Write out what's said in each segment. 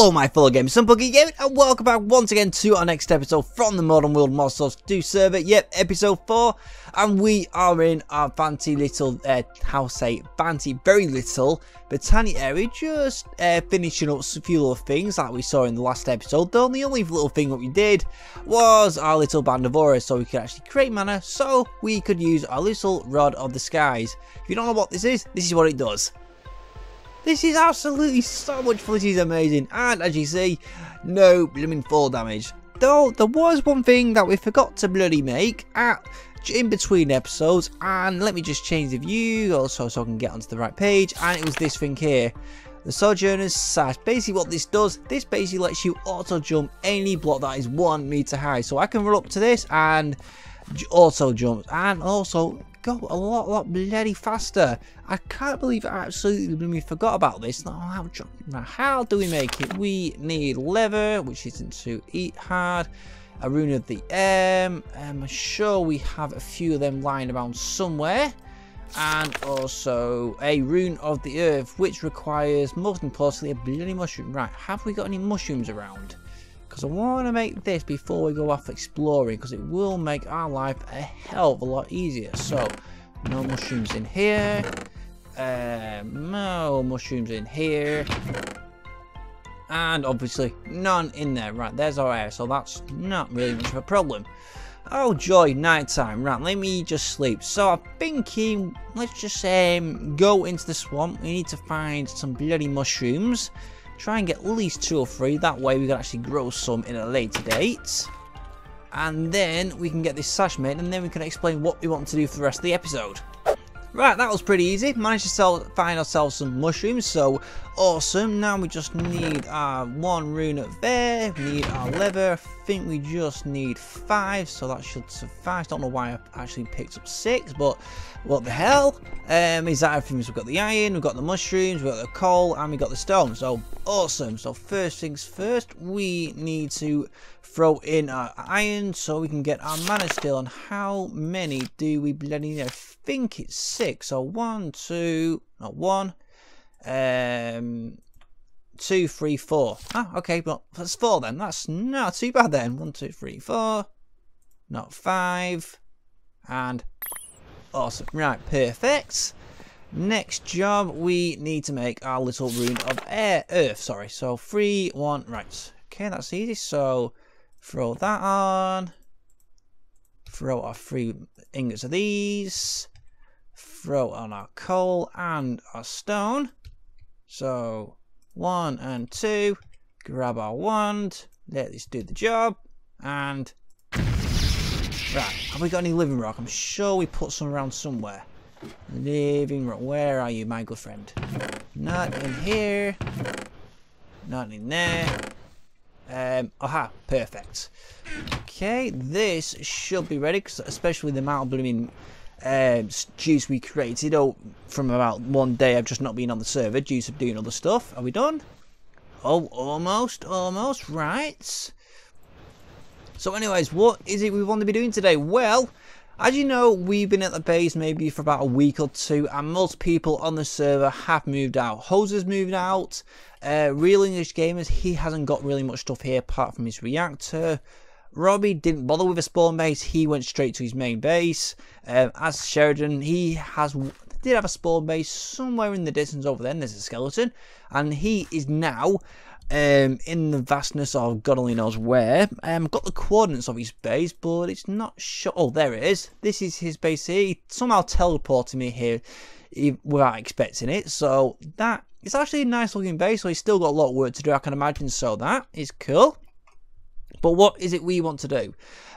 Hello my fellow gamers, I'm Geek, and welcome back once again to our next episode from the Modern World Modsauce 2 server. Yep, episode 4, and we are in our fancy little, very little botany area, just finishing up a few little things like we saw in the last episode. Though the only little thing that we did was our little band of auras, so we could actually create mana, so we could use our little Rod of the Skies. If you don't know what this is what it does. This is absolutely so much fun. This is amazing, and as you see, no blooming fall damage. Though there was one thing that we forgot to bloody make in between episodes, and let me just change the view also so I can get onto the right page, and it was this thing here, the Sojourner's Sash. Basically what this does, this basically lets you auto jump any block that is 1 meter high, so I can run up to this and auto jump, and also go a lot bloody faster. I can't believe I absolutely forgot about this. Now, how do we make it? We need leather, which isn't too hard. A rune of the I'm sure we have a few of them lying around somewhere. And also a rune of the earth, which requires most importantly a bloody mushroom. Right, have we got any mushrooms around? Because I want to make this before we go off exploring, because it will make our life a hell of a lot easier. So, no mushrooms in here. No mushrooms in here. And obviously, none in there. Right, there's our air, so that's not really much of a problem. Oh joy, nighttime. Right, let me just sleep. So I'm thinking, let's just go into the swamp. We need to find some bloody mushrooms. Try and get at least 2 or 3, that way we can actually grow some in a later date. And then we can get this sash made, and then we can explain what we want to do for the rest of the episode. Right, that was pretty easy. Managed to find ourselves some mushrooms, so awesome. Now we just need our 1 rune of there, we need our leather. I think we just need 5, so that should suffice. Don't know why I actually picked up 6, but what the hell? Is that everything? So we've got the iron, we've got the mushrooms, we've got the coal, and we've got the stone. So awesome. So first things first, we need to throw in our iron so we can get our mana still. And how many do we bloody need? I think it's 6. So 1, 2, not 1, 2, 3, 4. Ah, okay, but that's 4 then. That's not too bad then. 1, 2, 3, 4. Not 5. And awesome. Right, perfect. Next job, we need to make our little rune of earth. Sorry. So 3, 1. Right. Okay, that's easy. So throw that on. Throw our 3 ingots of these. Throw on our coal and our stone. So 1 and 2. Grab our wand. Let this do the job. And right, have we got any living rock? I'm sure we put some around somewhere. Living rock, where are you, my good friend? Not in here. Not in there. Aha, perfect. Okay, this should be ready, cause especially with the amount of blooming juice we created from about 1 day of just not being on the server due to doing other stuff. Are we done? Oh, almost, right. So anyways, what is it we want to be doing today? Well, as you know, we've been at the base maybe for about a week or 2, and most people on the server have moved out. Hoser's moved out. Real English Gamers, he hasn't got really much stuff here apart from his reactor. Robbie didn't bother with a spawn base, he went straight to his main base. As Sheridan, he did have a spawn base somewhere in the distance over there, and there's a skeleton, and he is now in the vastness of God only knows where. Got the coordinates of his base, but it's not sure. Oh, there it is. This is his base here. He somehow teleported me here without expecting it, so that it's actually a nice looking base. So he's still got a lot of work to do, I can imagine, so that is cool. But what is it we want to do?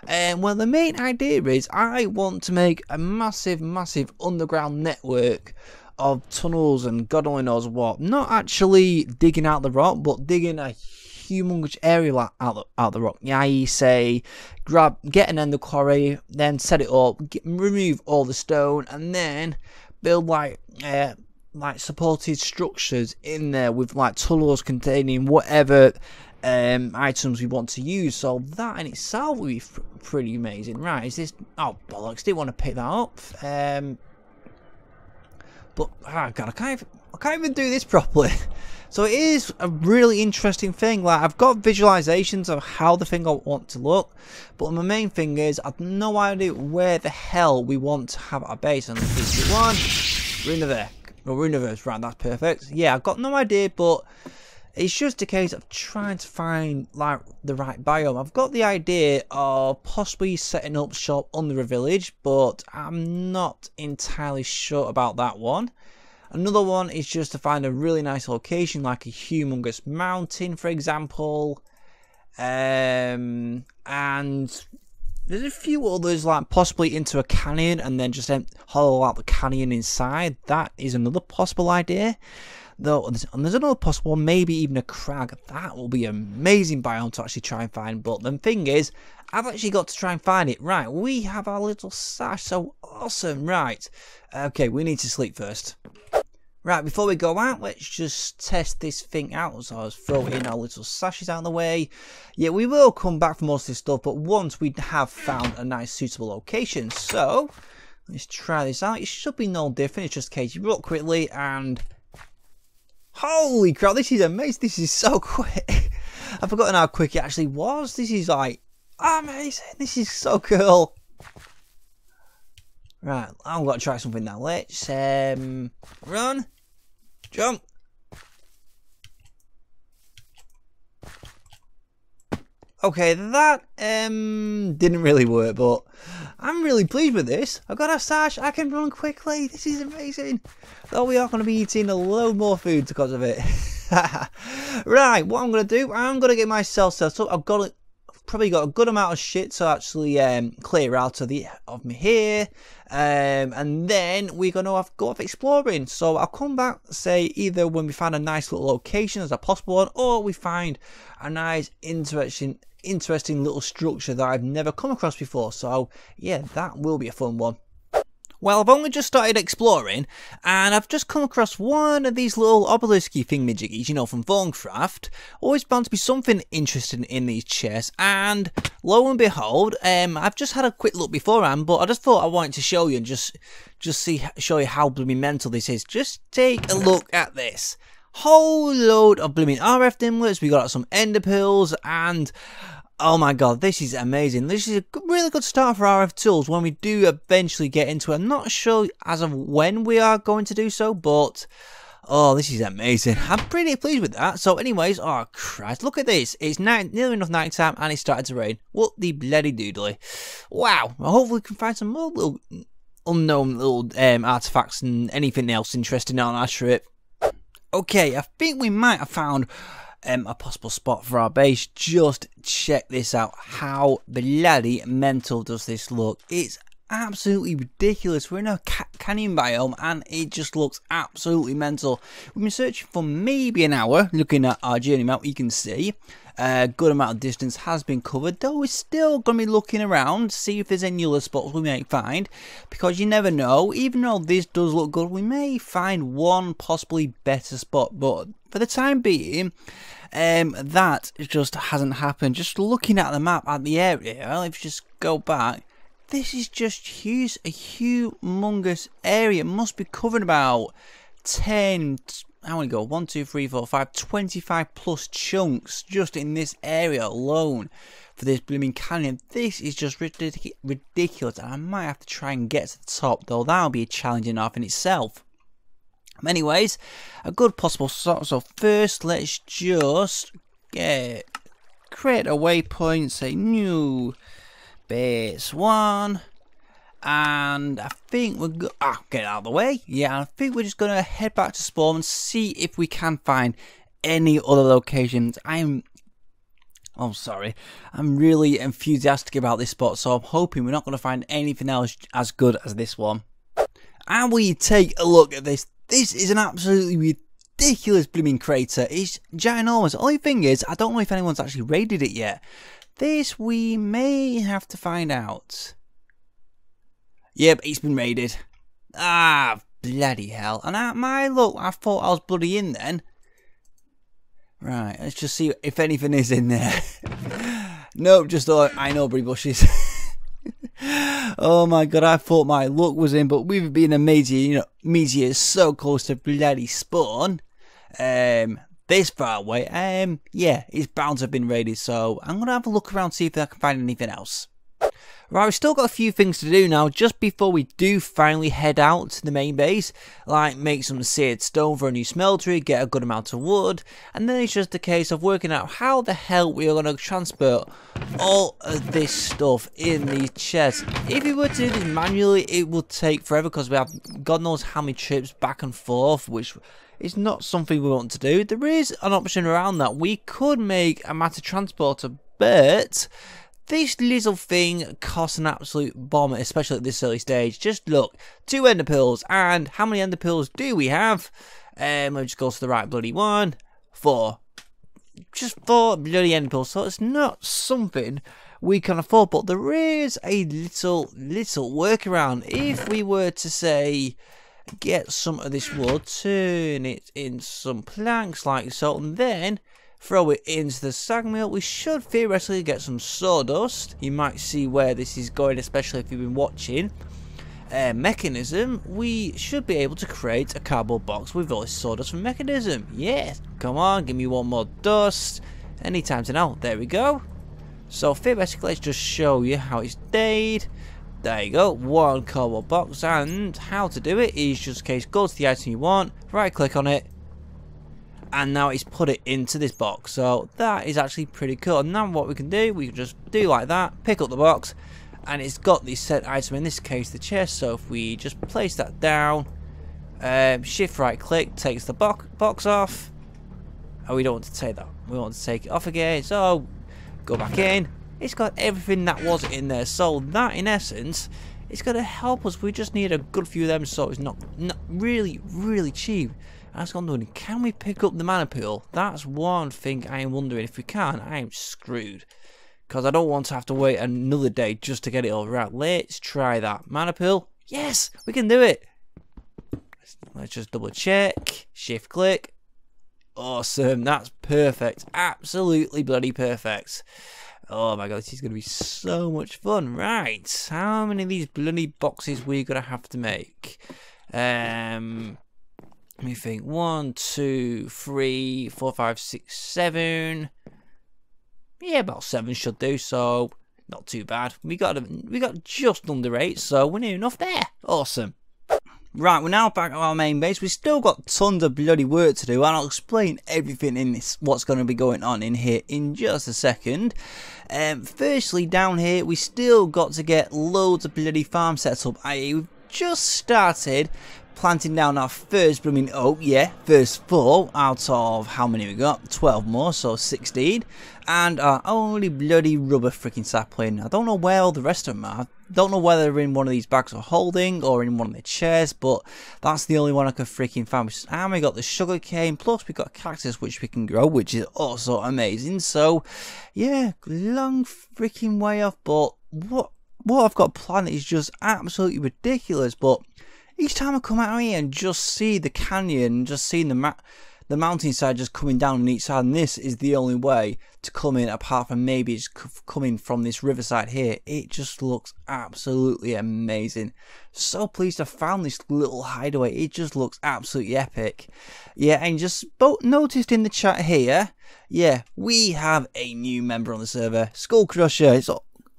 Well, the main idea is I want to make a massive underground network of tunnels and God only knows what. Not actually digging out the rock, but digging a humongous area out the rock. Yeah, you say, get an ender quarry, then set it up, remove all the stone, and then build like supported structures in there with like tunnels containing whatever items we want to use. So that in itself would be pretty amazing. Right, is this? Oh bollocks! Didn't want to pick that up. But God, I can't even do this properly. So it is a really interesting thing. Like, I've got visualizations of how the thing I want to look, but my main thing is I've no idea where the hell we want to have our base. And 3, 2, 1, Runiverse, right, that's perfect. Yeah, I've got no idea, but it's just a case of trying to find like the right biome. I've got the idea of possibly setting up shop under a village, but I'm not entirely sure about that one. Another one is just to find a really nice location, like a humongous mountain, for example. And there's a few others, like possibly into a canyon and then just hollow out the canyon inside. That is another possible idea. Though, and there's another possible one, maybe even a crag. That will be an amazing biome to actually try and find. But the thing is, I've actually got to try and find it. Right, we have our little sash. So awesome. Right. Okay, we need to sleep first. Right, before we go out, let's just test this thing out. So let's throw in our little sashes out of the way. Yeah, we will come back for most of this stuff, but once we have found a nice suitable location. So, let's try this out. It should be no different. It's just a case you roll quickly and... Holy crap, this is amazing. This is so quick. I've forgotten how quick it actually was. This is like amazing. This is so cool. Right, I'm going to try something now. Let's run, jump. Okay, that didn't really work, but I'm really pleased with this. I've got a sash, I can run quickly. This is amazing. Though we are going to be eating a load more food because of it. Right, what I'm going to do, I'm going to get myself set up. I've probably got a good amount of shit to actually clear out of me here, and then we're going to go off exploring. So I'll come back, say, either when we find a nice little location as a possible one, or we find a nice interesting little structure that I've never come across before. So yeah, that will be a fun one. Well, I've only just started exploring, and I've just come across one of these little obelisky thingamajiggies, you know, from Hermicraft. Always bound to be something interesting in these chests, and lo and behold, I've just had a quick look beforehand, but I just thought I wanted to show you and just show you how blooming mental this is. Just take a look at this. Whole load of blooming RF dimlets. We got some ender pearls, and oh my god, this is amazing. This is a really good start for RF tools when we do eventually get into it. I'm not sure as of when we are going to do so, but oh, this is amazing. I'm pretty pleased with that. So anyways, oh Christ, look at this. It's nearly enough night time and it's started to rain. What the bloody doodly. Wow, well, hopefully we can find some more little unknown little artifacts and anything else interesting on our trip. Okay, I think we might have found a possible spot for our base. Just check this out. How bloody mental does this look? It's absolutely ridiculous. We're in a canyon biome and it just looks absolutely mental. We've been searching for maybe an hour. Looking at our journey map, you can see a good amount of distance has been covered, though we're still going to be looking around, see if there's any other spots we may find, because you never know. Even though this does look good, we may find one possibly better spot, but for the time being, that just hasn't happened. Just looking at the map at the area, let's just go back. This is just huge, a humongous area. It must be covering about 10, how many go? 1, 2, 3, 4, 5, 25 plus chunks just in this area alone for this blooming canyon. This is just ridiculous, and I might have to try and get to the top, though that'll be a challenge enough in itself. Anyways, a good possible start. So first, let's just create a waypoint, say new base 1, and I think we're get it out of the way. Yeah, I think we're just gonna head back to spawn and see if we can find any other locations. I'm really enthusiastic about this spot, so I'm hoping we're not gonna find anything else as good as this one. And we take a look at this. This is an absolutely ridiculous blooming crater. It's ginormous. The only thing is, I don't know if anyone's actually raided it yet. This we may have to find out. Yep, it's been raided. Ah, bloody hell. And at my luck, I thought I was bloody in then. Right, let's just see if anything is in there. Nope, just thought I know bushes. Oh my god, I thought my luck was in, but we've been a meteor, so close to bloody spawn. this far away, yeah, it's bound to have been raided, so I'm going to have a look around, see if I can find anything else. Right, we've still got a few things to do now, just before we do finally head out to the main base, like make some seared stone for a new smeltery, get a good amount of wood, and then it's just a case of working out how the hell we are going to transport all of this stuff in these chests. If we were to do this manually, it would take forever, because we have God knows how many trips back and forth, which is not something we want to do. There is an option around that. We could make a matter transporter, but this little thing costs an absolute bomb, especially at this early stage. Just look, 2 ender pearls, and how many ender pearls do we have? Let's just go to the right bloody one. 4. Just 4 bloody ender pearls, so it's not something we can afford, but there is a little workaround. If we were to say, get some of this wood, turn it into some planks like so, and then throw it into the sag mill, we should theoretically get some sawdust. You might see where this is going, especially if you've been watching Mechanism. We should be able to create a cardboard box with all this sawdust from Mechanism. Yes, come on, give me one more dust. Anytime to now. There we go. So theoretically, let's just show you how it's made. There you go, 1 cardboard box, and how to do it is just a case, go to the item you want, right click on it, and now it's put it into this box. So that is actually pretty cool. And now what we can do, we can just do like that, pick up the box, and it's got the set item, in this case the chest. So if we just place that down, shift right click takes the box off, and we don't want to take that, we want to take it off again, so go back in. It's got everything that was in there, so that in essence it's going to help us. We just need a good few of them, so it's not really cheap. I was wondering, can we pick up the mana pool? That's one thing I am wondering. If we can, I am screwed, because I don't want to have to wait another day just to get it all right. Let's try that. Mana pool, yes, we can do it. Let's just double check, shift click. Awesome, that's perfect, absolutely bloody perfect. Oh my god, this is going to be so much fun. Right, how many of these bloody boxes we're going to have to make? Let me think. 1, 2, 3, 4, 5, 6, 7. Yeah, about 7 should do, so not too bad. We got just under 8, so we're near enough there. Awesome. Right, we're now back at our main base. We've still got tons of bloody work to do, and I'll explain everything in this, what's going to be going on in here in just a second. Firstly, down here, we still got to get loads of bloody farm set up. We've just started planting down our first blooming oak, yeah, first 4 out of how many we got? 12 more, so 16. And our only bloody rubber freaking sapling. I don't know where all the rest of them are. Don't know whether they're in one of these bags of holding or in one of the chairs, but that's the only one I could freaking find. And we got the sugar cane, plus we got cactus which we can grow, which is also amazing. So yeah, long freaking way off, but what I've got planned is just absolutely ridiculous. But each time I come out here and just see the canyon, just seeing the mountainside just coming down on each side, and this is the only way to come in, apart from maybe it's coming from this riverside here. It just looks absolutely amazing. So pleased I found this little hideaway. It just looks absolutely epic. Yeah, and just noticed in the chat here, yeah, we have a new member on the server, Skull Crusher.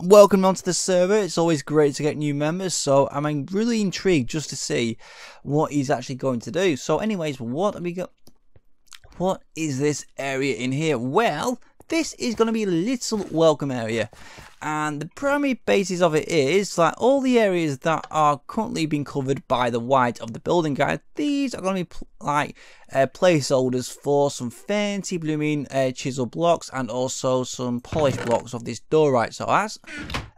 Welcome onto the server. It's always great to get new members, so I'm really intrigued just to see what he's actually going to do. So anyways, what have we got? What is this area in here? Well, this is going to be a little welcome area, and the primary basis of it is like all the areas that are currently being covered by the white of the building guide. These are going to be like placeholders for some fancy blooming chisel blocks, and also some polished blocks of this door, right? So as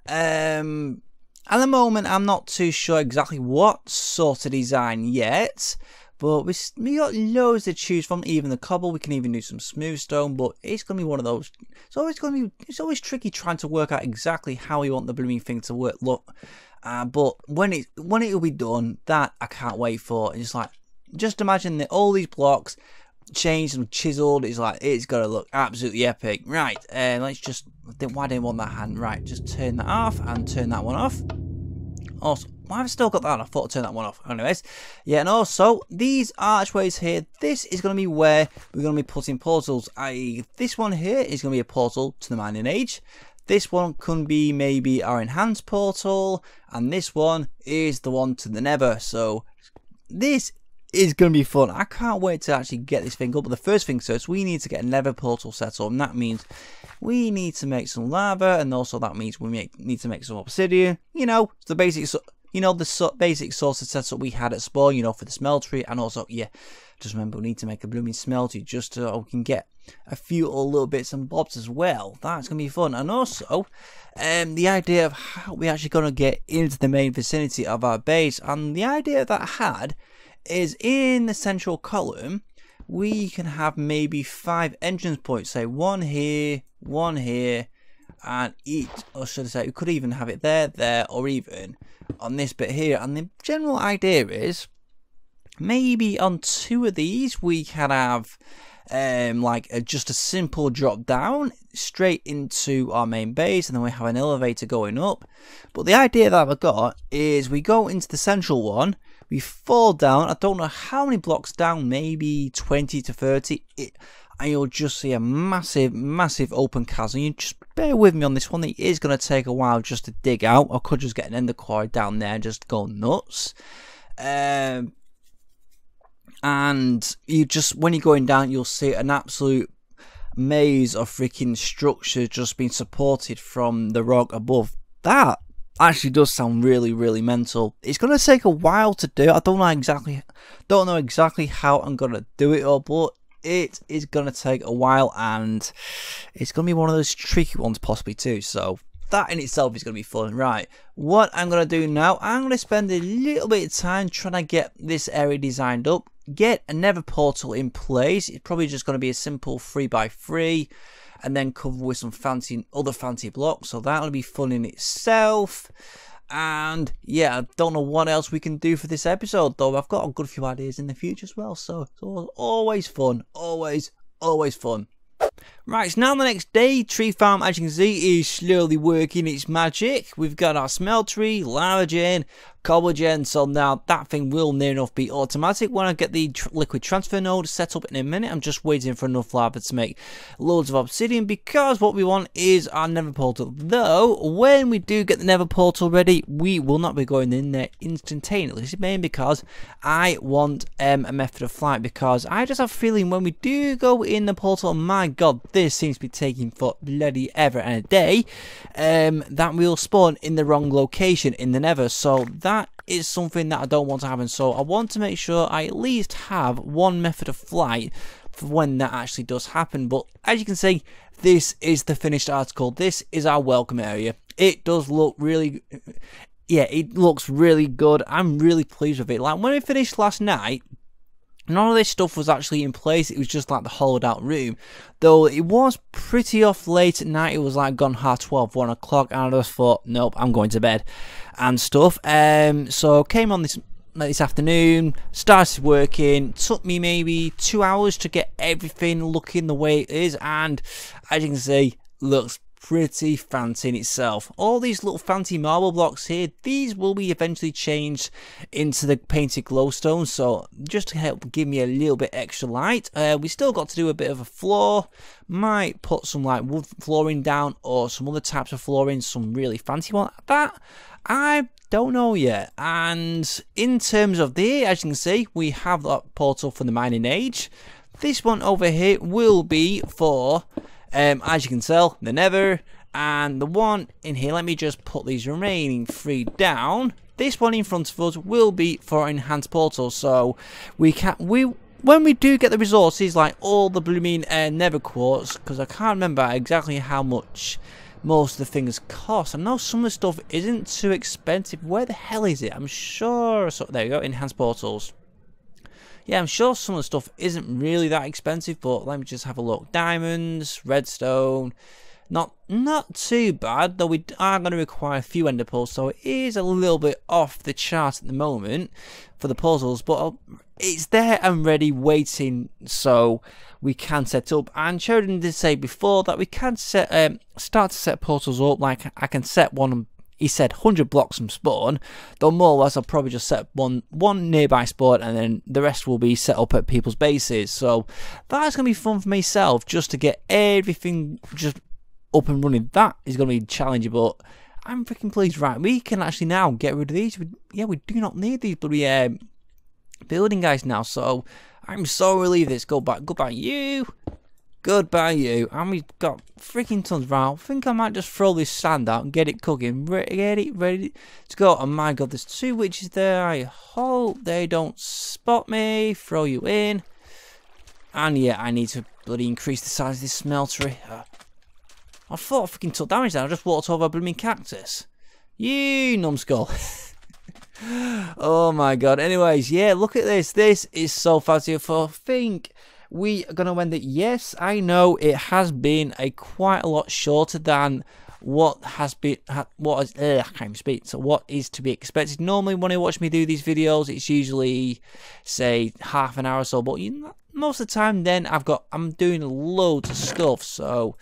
at the moment I'm not too sure exactly what sort of design yet, but we got loads to choose from. Even the cobble, we can even do some smooth stone, but it's gonna be one of those. It's always tricky trying to work out exactly how you want the blooming thing to work. Look, but when it will be done, that I can't wait for. It's like, just imagine that all these blocks changed and chiseled. It's like, it's gotta look absolutely epic. Right, let's just, why didn't I want that hand? Right, just turn that off and turn that one off. Also, why have I still got that on? I thought I'd turn that one off. Anyways, yeah, and also, these archways here, this is going to be where we're going to be putting portals, i.e. this one here is going to be a portal to the mining age. This one can be maybe our enhanced portal, and this one is the one to the nether. So, this is going to be fun. I can't wait to actually get this thing up. But the first thing first, we need to get a nether portal set up, and that means we need to make some lava, and also that means we need to make some obsidian. You know, the basic, basic source of setup we had at spawn. You know, for the smeltery, and also yeah, just remember we need to make a blooming smeltery just so we can get a few little bits and bobs as well. That's gonna be fun, and also the idea of how we're actually gonna get into the main vicinity of our base, and the idea that I had is in the central column we can have maybe 5 entrance points, say one here, and each, or should I say we could even have it there, or even on this bit here. And the general idea is maybe on 2 of these we can have just a simple drop down straight into our main base, and then we have an elevator going up. But the idea that I've got is we go into the central one, we fall down, I don't know how many blocks down, maybe 20 to 30, and you'll just see a massive open chasm. You just bear with me on this one, it is going to take a while just to dig out. I could just get an ender quarry down there and just go nuts. And you just, when you're going down, you'll see an absolute maze of freaking structure just being supported from the rock above. That actually does sound really mental. It's going to take a while to do. I don't know exactly how I'm going to do it all, but it is going to take a while, and it's going to be one of those tricky ones possibly too. So that in itself is going to be fun. Right, what I'm going to do now, I'm going to spend a little bit of time trying to get this area designed up, get a nether portal in place. It's probably just going to be a simple 3x3, and then cover with some other fancy blocks. So that'll be fun in itself. And yeah, I don't know what else we can do for this episode, though I've got a good few ideas in the future as well. So it's always fun, always fun. Right, it's now the next day. Tree farm, as you can see, is slowly working its magic. We've got our smeltery, lava gen, cobble gen, so now that thing will near enough be automatic when I get the liquid transfer node set up in a minute. I'm just waiting for enough lava to make loads of obsidian, because what we want is our nether portal. Though, when we do get the nether portal ready, we will not be going in there instantaneously. This is mainly because I want a method of flight, because I just have a feeling when we do go in the portal, my god, this seems to be taking for bloody ever and a day, that we'll spawn in the wrong location in the nether. So that is something that I don't want to happen. So I want to make sure I at least have one method of flight for when that actually does happen. But as you can see, this is the finished article. This is our welcome area. It does look really, yeah, it looks really good. I'm really pleased with it. Like when we finished last night, none of this stuff was actually in place. It was just like the hollowed out room. Though it was pretty off late at night. It was like gone 12:30, 1 o'clock. And I just thought, nope, I'm going to bed and stuff. So came on this afternoon, started working. Took me maybe 2 hours to get everything looking the way it is. And as you can see, looks pretty fancy in itself. All these little fancy marble blocks here, these will be eventually changed into the painted glowstone, so just to help give me a little bit extra light. We still got to do a bit of a floor. Might put some like wood flooring down, or some other types of flooring, some really fancy one. That I don't know yet. And in terms of as you can see, we have that portal for the mining age. This one over here will be for as you can tell, the nether, and the one in here, let me just put these remaining 3 down. This one in front of us will be for enhanced portals, so when we do get the resources, like all the blooming nether quartz, because I can't remember exactly how much most of the things cost. I know some of the stuff isn't too expensive. Where the hell is it? I'm sure, so there you go, enhanced portals. Yeah, I'm sure some of the stuff isn't really that expensive, but let me just have a look. Diamonds, redstone, not too bad, though we are going to require a few ender pearls, so it is a little bit off the chart at the moment for the puzzles, but it's there and ready, waiting, so we can set up. And Sheridan did say before that we can start to set portals up. Like I can set one he said 100 blocks from spawn, though more or less I'll probably just set up one nearby spawn, and then the rest will be set up at people's bases. So that's going to be fun for myself, just to get everything just up and running. That is going to be challenging, but I'm freaking pleased. Right, we can actually now get rid of these. We do not need these bloody building guys now, so I'm so relieved this. Goodbye you. Goodbye you. And we've got freaking tons. Right, I think I might just throw this sand out and get it cooking. Get it ready to go. Oh my god, there's 2 witches there. I hope they don't spot me. Throw you in. And yeah, I need to bloody increase the size of this smeltery. I thought I freaking took damage there. I just walked over a blooming cactus. You numbskull. Oh my god. Anyways, yeah, look at this. This is so fancy. I think we are going to end it. Yes, I know it has been quite a lot shorter than what has been, I can't even speak, so what is to be expected. Normally when you watch me do these videos, it's usually, say, half an hour or so, but most of the time then I'm doing loads of stuff, so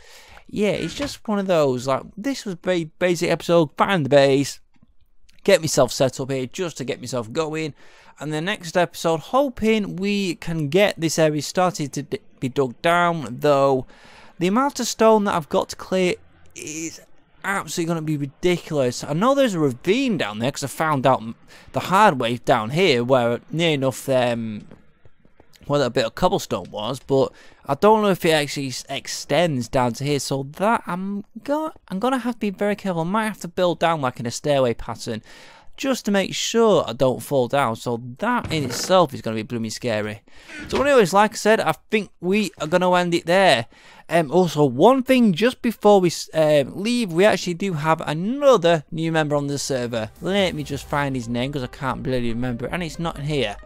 yeah, it's just one of those, like, this was a very basic episode, find the base, get myself set up here just to get myself going. And the next episode, hoping we can get this area started to be dug down, though the amount of stone that I've got to clear is absolutely going to be ridiculous. I know there's a ravine down there because I found out the hard way down here where near enough where that bit of cobblestone was, but I don't know if it actually extends down to here, so that I'm gonna have to be very careful. I might have to build down like in a stairway pattern just to make sure I don't fall down, so that in itself is going to be blooming scary. So anyways, like I said, I think we are going to end it there. Also, one thing just before we leave, we actually do have another new member on the server. Let me just find his name because I can't bloody remember it, and it's not in here.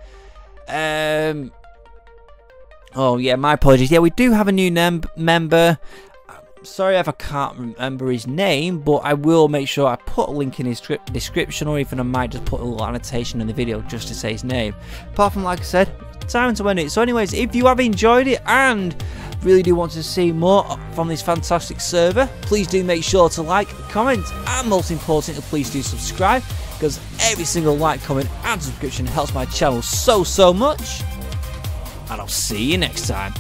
Oh yeah, my apologies. Yeah, we do have a new member. Sorry if I can't remember his name, but I will make sure I put a link in his description, or even I might just put a little annotation in the video just to say his name. Apart from, like I said, time to end it. So anyways, if you have enjoyed it and really do want to see more from this fantastic server, please do make sure to like, comment, and most importantly, please do subscribe, because every single like, comment, and subscription helps my channel so much. And I'll see you next time.